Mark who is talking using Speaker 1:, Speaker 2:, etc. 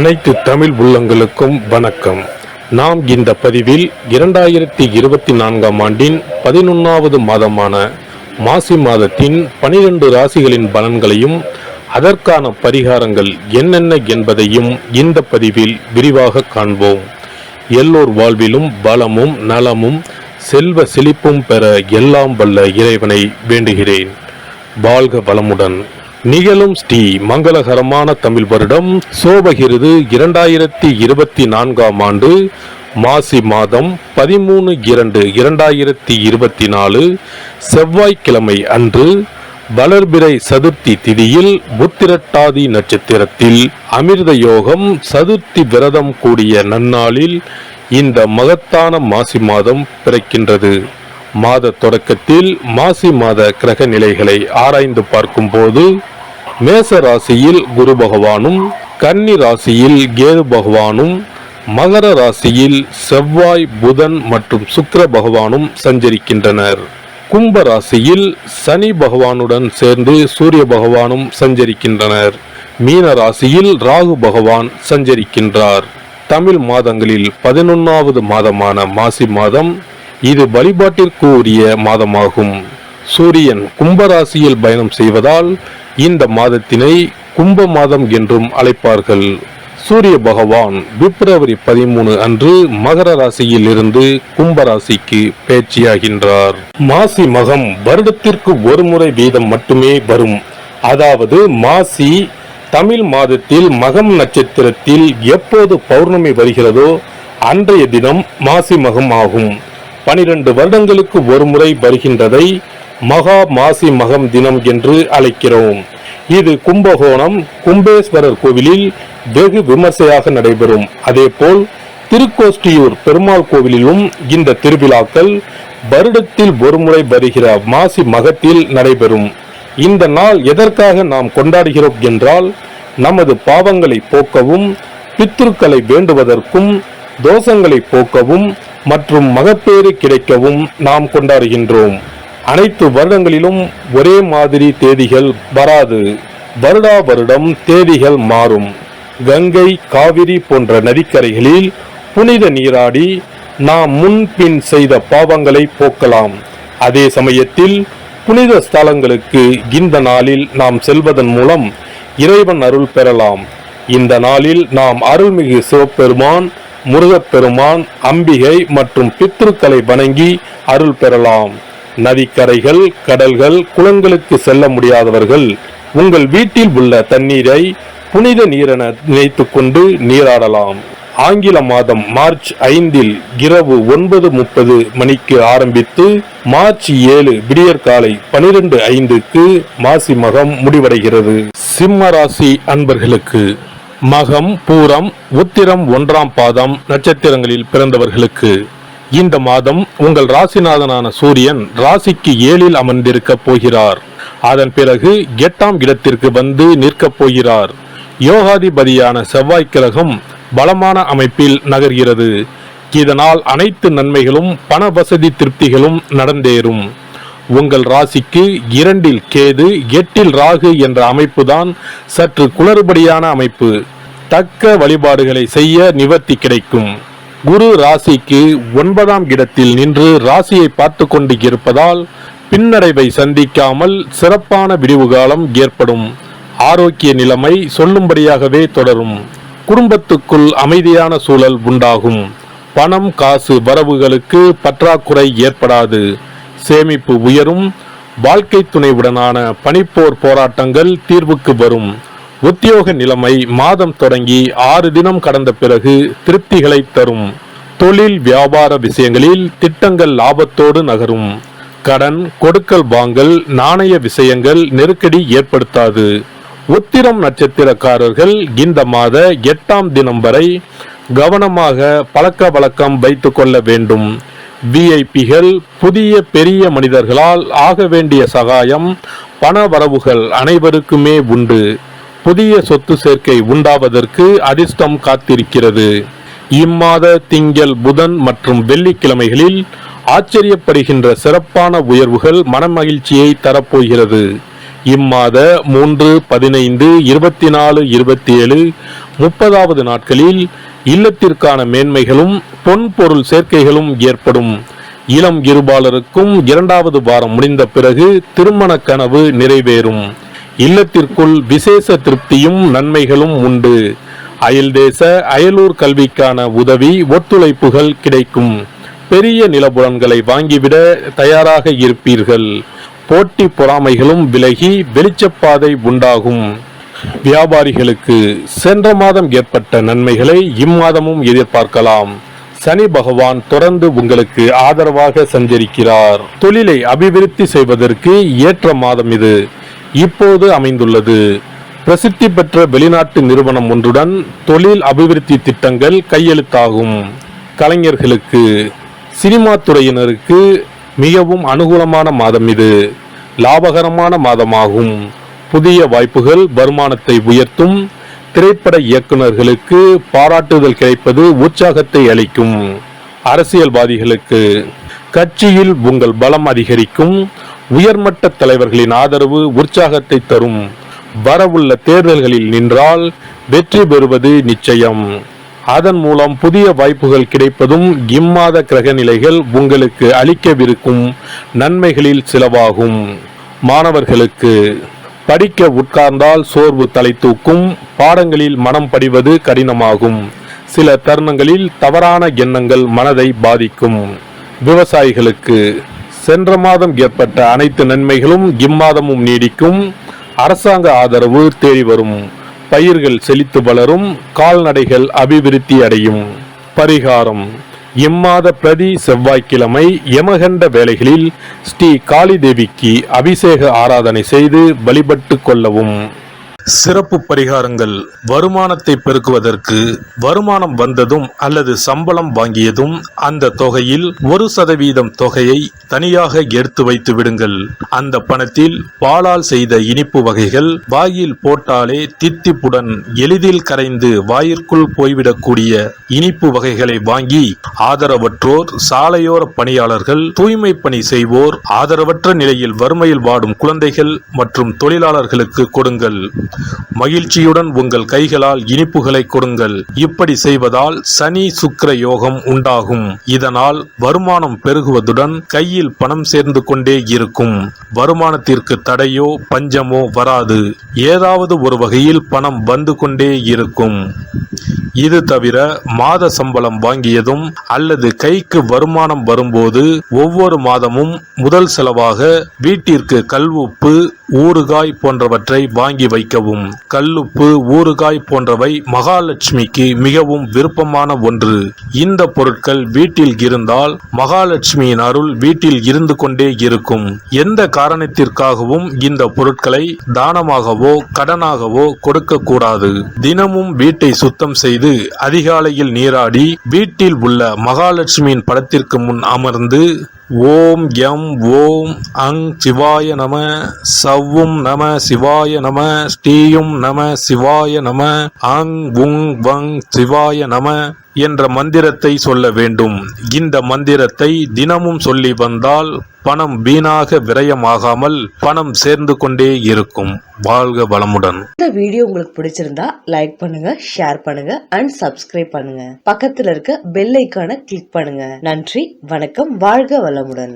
Speaker 1: அனைத்து தமிழ் உள்ளங்களுக்கும் வணக்கம். நாம் இந்த பதிவில் 2024ஆம் ஆண்டின் 11வது மாதமான மாசி மாதத்தின் 12 ராசிகளின் பலன்களையும் அதற்கான பரிகாரங்கள் என்னென்ன என்பதையும் இந்த பதிவில் விரிவாக காண்போம். எல்லோர் வாழ்விலும் பலமும் நலமும் செல்வ செழிப்பும் பெற எல்லாம் வல்ல இறைவனை வேண்டுகிறேன். வாழ்க வளமுடன். நிகழும் ஸ்ரீ மங்களகரமான தமிழ் வருடம் சோபகிருது 2024ஆம் ஆண்டு மாசி மாதம் 13/2/2024 செவ்வாய்க்கிழமை அன்று வளர்பிறை சதுர்த்தி திதியில் புத்திரட்டாதி நட்சத்திரத்தில் அமிர்த யோகம் சதுர்த்தி விரதம் கூடிய நன்னாளில் இந்த மகத்தான மாசி மாதம் பிறக்கின்றது. மாத தொடக்கத்தில் மாசி மாத கிரக நிலைகளை ஆராய்ந்து பார்க்கும்போது மேச ராசியில் குரு பகவானும், கன்னி ராசியில் கேது பகவானும், மகர ராசியில் செவ்வாய், புதன் மற்றும் சுக்கிர பகவானும் சஞ்சரிக்கின்றனர். கும்ப ராசியில் சனி பகவானுடன் சேர்ந்து சூரிய பகவானும் சஞ்சரிக்கின்றனர். மீன ராசியில் ராகு பகவான் சஞ்சரிக்கின்றார். தமிழ் மாதங்களில் 11வது மாதமான மாசி மாதம் இது வழிபாட்டிற்கு உரிய மாதமாகும். சூரியன் கும்பராசியில் பயணம் செய்வதால் இந்த மாதத்தினை கும்ப மாதம் என்றும் அழைப்பார்கள். சூரிய பகவான் பிப்ரவரி 13 அன்று மகர ராசியில் இருந்து கும்பராசிக்கு பேச்சியாகின்றார். மாசி மகம் வருடத்திற்கு ஒரு முறை வீதம் மட்டுமே வரும். அதாவது மாசி தமிழ் மாதத்தில் மகம் நட்சத்திரத்தில் எப்போது பௌர்ணமி வருகிறதோ அன்றைய தினம் மாசி மகம் ஆகும். 12 வருடங்களுக்கு ஒரு முறை வருகின்றதை மகா மாசி மகம் தினம் என்று அழைக்கிறோம். இது கும்பகோணம் கும்பேஸ்வரர் கோவிலில் வெகு விமர்சையாக நடைபெறும். அதேபோல் திருக்கோஷ்டியூர் பெருமாள் கோவிலிலும் இந்த திருவிழாக்கள் வருடத்தில் ஒரு முறை வருகிற மாசி மகத்தில் நடைபெறும். இந்த நாள் எதற்காக நாம் கொண்டாடுகிறோம் என்றால், நமது பாவங்களை போக்கவும், பித்ருக்களை வேண்டுவதற்கும், தோஷங்களை போக்கவும் மற்றும் மகப்பேறு கிடைக்கவும் நாம் கொண்டாடுகின்றோம். அனைத்து வருடங்களிலும் ஒரே மாதிரி தேதிகள் வராது. வருடா வருடம் தேதிகள் மாறும். கங்கை, காவிரி போன்ற நதிக்கரைகளில் புனித நீராடி நாம் முன்பின் செய்த பாவங்களை போக்கலாம். அதே சமயத்தில் புனித ஸ்தலங்களுக்கு இந்த நாளில் நாம் செல்வதன் மூலம் இறைவன் அருள் பெறலாம். இந்த நாளில் நாம் அருள்மிகு சிவபெருமான், முருகப்பெருமான், அம்பிகை மற்றும் பித்ருக்களை வணங்கி அருள் பெறலாம். நதிக்கரைகள், கடல்கள், குளங்களுக்கு செல்ல முடியாதவர்கள் உங்கள் வீட்டில் உள்ள தண்ணீரை புனித நீரென நினைத்து கொண்டு நீராடலாம். ஆங்கில மாதம் மார்ச் 5 இரவு 9:30 மணிக்கு ஆரம்பித்து மார்ச் 7 விடியற்காலை 12:05 மாசி மகம் முடிவடைகிறது. சிம்ம ராசி அன்பர்களுக்கு மகம், பூரம், உத்திரம் 1ஆம் பாதம் நட்சத்திரங்களில் பிறந்தவர்களுக்கு இந்த மாதம் உங்கள் ராசிநாதனான சூரியன் ராசிக்கு 7 அமர்ந்திருக்க போகிறார். அதன் பிறகு 8ஆம் இடத்திற்கு வந்து நிற்கப் போகிறார். யோகாதிபதியான செவ்வாய் கிரகம் பலமான அமைப்பில் நகர்கிறது. இதனால் அனைத்து நன்மைகளும் பண வசதி திருப்திகளும் நடந்தேறும். உங்கள் ராசிக்கு 2 கேது, 8 ராகு என்ற அமைப்புதான் சற்று குளறுபடியான அமைப்பு. தக்க வழிபாடுகளை செய்ய நிவர்த்தி கிடைக்கும். குரு ராசிக்கு 9ஆம் இடத்தில் நின்று ராசியை பார்த்து கொண்டு இருப்பதால் பின்னடைவை சந்திக்காமல் சிறப்பான விடிவு காலம் ஏற்படும். ஆரோக்கிய நிலைமை சொல்லும்படியாகவே தொடரும். குடும்பத்துக்குள் அமைதியான சூழல் உண்டாகும். பணம், காசு வரவுகளுக்கு பற்றாக்குறை ஏற்படாது. சேமிப்பு உயரும். வாழ்க்கை துணைவுடனான பனிப்போர் போராட்டங்கள் தீர்வுக்கு வரும். உத்தியோக நிலைமை மாதம் தொடங்கி 6 தினம் கடந்த பிறகு திருப்திகளை தரும். தொழில் வியாபார விஷயங்களில் திட்டங்கள் லாபத்தோடு நகரும். கடன், கொடுக்கல் வாங்கல், நாணய விஷயங்கள் நெருக்கடி ஏற்படுத்தாது. உத்திரம் நட்சத்திரக்காரர்கள் இந்த மாத 8ஆம் தினம் வரை கவனமாக பழக்க வழக்கம் வைத்துக் கொள்ள வேண்டும். விஐபிகள், புதிய பெரிய மனிதர்களால் ஆக வேண்டிய சகாயம், பண வரவுகள் அனைவருக்குமே உண்டு. புதிய சொத்து சேர்க்கை உண்டாவதற்கு அதிர்ஷ்டம் காத்திருக்கிறது. இம்மாத திங்கள், புதன் மற்றும் வெள்ளிக்கிழமைகளில் ஆச்சரியப்படுகின்ற சிறப்பான உயர்வுகள் மனமகிழ்ச்சியை தரப்போகிறது. இம்மாத 3, 15, 24, 27, 30வது நாட்களில் இல்லத்திற்கான மேன்மைகளும் பொன் பொருள் சேர்க்கைகளும் ஏற்படும். இளம் இருபாலருக்கும் 2வது வாரம் முடிந்த பிறகு திருமண கனவு நிறைவேறும். இல்லத்திற்குள் விசேஷ திருப்தியும் நன்மைகளும் உண்டு. அயல்தேச அயலூர் கல்விக்கான உதவி ஒத்துழைப்புகள் கிடைக்கும். பெரிய நிலபுலன்களை வாங்கிவிட தயாராக இருப்பீர்கள். போட்டி பொறாமைகளும் விலகி வெளிச்சப்பாதை உண்டாகும். வியாபாரிகளுக்கு சென்ற மாதம் ஏற்பட்ட நன்மைகளை இம்மாதமும் எதிர்பார்க்கலாம். சனி பகவான் தொடர்ந்து உங்களுக்கு ஆதரவாக சஞ்சரிக்கிறார். தொழிலை அபிவிருத்தி செய்வதற்கு ஏற்ற மாதம் இது இப்போது அமைந்துள்ளது. பிரசித்தி பெற்ற வெளிநாட்டு நிறுவனம் ஒன்றுடன் தொழில் அபிவிருத்தி திட்டங்கள் கையெழுத்தாகும். கலைஞர்களுக்கு, சினிமா துறையினருக்கு மிகவும் அனுகூலமான மாதம் இது. லாபகரமான மாதமாகும். புதிய வாய்ப்புகள் வருமானத்தை உயர்த்தும். திரைப்பட இயக்குநர்களுக்கு பாராட்டுதல் கிடைப்பது உற்சாகத்தை அளிக்கும். அரசியல்வாதிகளுக்கு கட்சியில் உங்கள் பலம் அதிகரிக்கும். உயர்மட்ட தலைவர்களின் ஆதரவு உற்சாகத்தை தரும். வரவுள்ள தேர்தல்களில் நின்றால் வெற்றி பெறுவது நிச்சயம். அதன் மூலம் புதிய வாய்ப்புகள் கிடைப்பதும் இம்மாத கிரக நிலைகள் உங்களுக்கு அளிக்கவிருக்கும் நன்மைகளில் சிலவாகும். மாணவர்களுக்கு படிக்க உட்கார்ந்தால் சோர்வு தலை தூக்கும். பாடங்களில் மனம் படிவது கடினமாகும். சில தருணங்களில் தவறான எண்ணங்கள் மனதை பாதிக்கும். விவசாயிகளுக்கு சென்ற மாதம் ஏற்பட்ட அனைத்து நன்மைகளும் இம்மாதமும் நீடிக்கும். அரசாங்க ஆதரவு தேடி வரும். பயிர்கள் செழித்து வளரும். கால்நடைகள் அபிவிருத்தி அடையும். பரிகாரம்: இம்மாத பிரதி செவ்வாய்க்கிழமை யமகண்ட வேளைகளில் ஸ்ரீ காளி தேவிக்கு அபிஷேக ஆராதனை செய்து வழிபட்டு கொள்ளவும். சிறப்பு பரிகாரங்கள்: வருமானத்தை பெருக்குவதற்கு வருமானம் வந்ததும் அல்லது சம்பளம் வாங்கியதும் அந்த தொகையில் 1% தொகையை தனியாக எடுத்து வைத்து விடுங்கள். அந்த பணத்தில் பாலால் செய்த இனிப்பு வகைகள் வாயில் போட்டாலே தித்திப்புடன் எளிதில் கரைந்து வாயிற்குள் போய்விடக்கூடிய இனிப்பு வகைகளை வாங்கி ஆதரவற்றோர், சாலையோர பணியாளர்கள், தூய்மை பணி செய்வோர், ஆதரவற்ற நிலையில் வறுமையில் வாடும் குழந்தைகள் மற்றும் தொழிலாளர்களுக்கு கொடுங்கள். மகிழ்ச்சியுடன் உங்கள் கைகளால் இனிப்புகளை கொடுங்கள். இப்படி செய்வதால் சனி சுக்கிர யோகம் உண்டாகும். இதனால் வருமானம் பெருகுவதுடன் கையில் பணம் சேர்ந்து கொண்டே இருக்கும். வருமானத்திற்கு தடையோ பஞ்சமோ வராது. ஏதாவது ஒரு வகையில் பணம் வந்து கொண்டே இருக்கும். இது தவிர மாத சம்பளம் வாங்கியதும் அல்லது கைக்கு வருமானம் வரும்போது ஒவ்வொரு மாதமும் முதல் செலவாக வீட்டிற்கு கல்லுப்பு, ஊறுகாய் போன்றவற்றை வாங்கி வைக்கவும். கல்லுப்பு, ஊறுகாய் போன்றவை மகாலட்சுமிக்கு மிகவும் விருப்பமான ஒன்று. இந்த பொருட்கள் வீட்டில் இருந்தால் மகாலட்சுமியின் அருள் வீட்டில் இருந்து கொண்டே இருக்கும். எந்த காரணத்திற்காகவும் இந்த பொருட்களை தானமாகவோ கடனாகவோ கொடுக்க கூடாது. தினமும் வீட்டை சுத்தம் செய்து அதிகாலையில் நீராடி வீட்டில் உள்ள மகாலட்சுமியின் படத்திற்கு முன் அமர்ந்து ஓம் யம் ஓம் அங் சிவாய நம, சவ்வும் நம சிவாய நம, ஸ்ரீயும் நம சிவாய நம, அங் உங் வங் சிவாய நம என்ற மந்திரத்தை சொல்ல வேண்டும். இந்த மந்திரத்தை தினமும் சொல்லி வந்தால் பணம் வீணாக விரயமாகாமல் பணம் சேர்ந்து கொண்டே இருக்கும். வாழ்க வளமுடன்.
Speaker 2: இந்த வீடியோ உங்களுக்கு பிடிச்சிருந்தா லைக் பண்ணுங்க, ஷேர் பண்ணுங்க அண்ட் சப்ஸ்கிரைப் பண்ணுங்க. பக்கத்துல இருக்க பெல் ஐகானை கிளிக் பண்ணுங்க. நன்றி, வணக்கம், வாழ்க வளமுடன்.